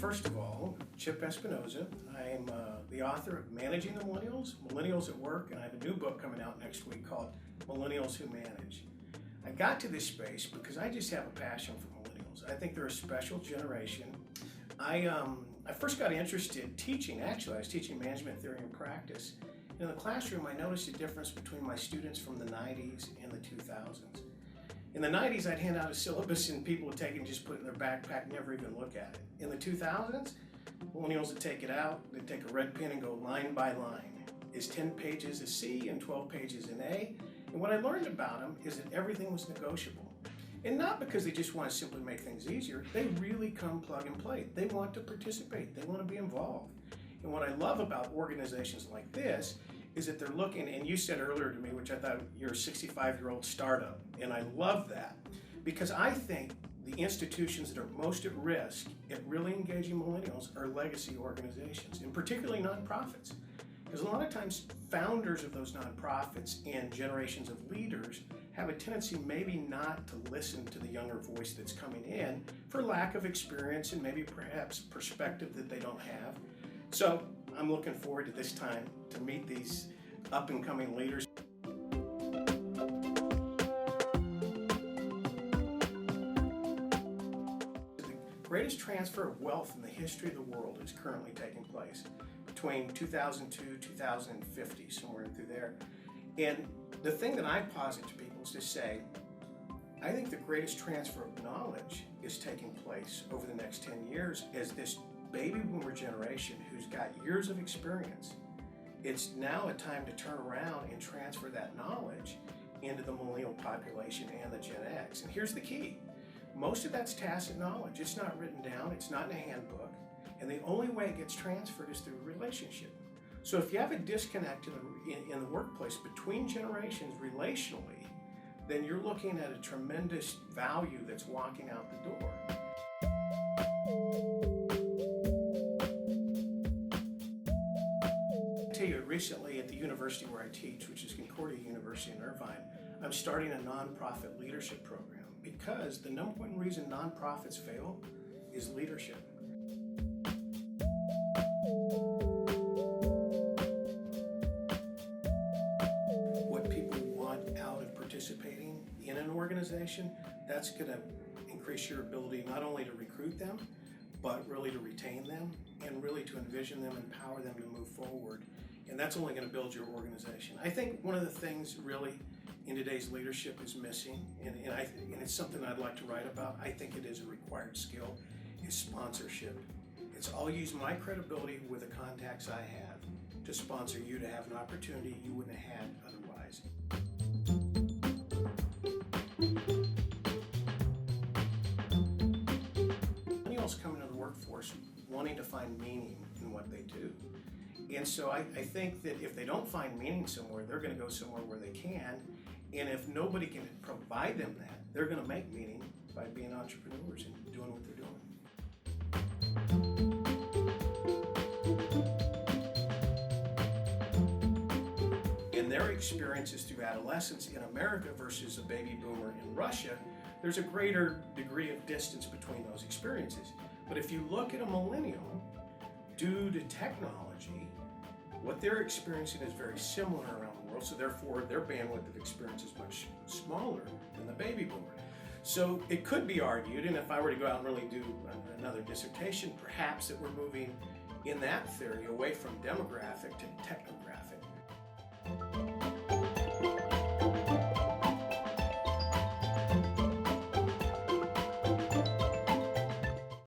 first of all, Chip Espinosa. I'm the author of Managing the Millennials, Millennials at Work, and I have a new book coming out next week called Millennials Who Manage. I got to this space because I just have a passion for millennials. I think they're a special generation. I first got interested teaching, actually. I was teaching management theory and practice. In the classroom, I noticed a difference between my students from the 90s and the 2000s. In the 90s, I'd hand out a syllabus and people would take it and just put it in their backpack, never even look at it. In the 2000s, millennials would take it out, they'd take a red pen and go line by line. Is 10 pages a C and 12 pages an A? And what I learned about them is that everything was negotiable. And not because they just want to simply make things easier, they really come plug and play. They want to participate, they want to be involved. And what I love about organizations like this is that they're looking, and you said earlier to me, which I thought you're a 65-year-old startup, and I love that, because I think the institutions that are most at risk at really engaging millennials are legacy organizations, and particularly nonprofits. Because a lot of times founders of those nonprofits and generations of leaders have a tendency maybe not to listen to the younger voice that's coming in for lack of experience and maybe perhaps perspective that they don't have. So I'm looking forward to this time to meet these up and coming leaders. The greatest transfer of wealth in the history of the world is currently taking place between 2002 and 2050, somewhere through there. And the thing that I posit to people is to say, I think the greatest transfer of knowledge is taking place over the next 10 years as this baby boomer generation who's got years of experience. It's now a time to turn around and transfer that knowledge into the millennial population and the Gen X. And here's the key. Most of that's tacit knowledge. It's not written down, it's not in a handbook, and the only way it gets transferred is through relationship. So if you have a disconnect in the workplace between generations relationally, then you're looking at a tremendous value that's walking out the door. I tell you, recently at the university where I teach, which is Concordia University in Irvine, I'm starting a nonprofit leadership program because the number one reason nonprofits fail is leadership. What people want out of participating in an organization, that's going to increase your ability not only to recruit them, but really to retain them and really to envision them, empower them to move forward. And that's only going to build your organization. I think one of the things really in today's leadership is missing, and it's something I'd like to write about, I think it is a required skill, is sponsorship. I'll use my credibility with the contacts I have to sponsor you to have an opportunity you wouldn't have had otherwise. Millennials come into the workforce wanting to find meaning in what they do. And so I think that if they don't find meaning somewhere, they're going to go somewhere where they can. And if nobody can provide them that, they're going to make meaning by being entrepreneurs and doing what they're doing. In their experiences through adolescence in America versus a baby boomer in Russia, there's a greater degree of distance between those experiences. But if you look at a millennial, due to technology, what they're experiencing is very similar around the world, so therefore their bandwidth of experience is much smaller than the baby boomer. So it could be argued, and if I were to go out and really do another dissertation, perhaps that we're moving in that theory away from demographic to technographic.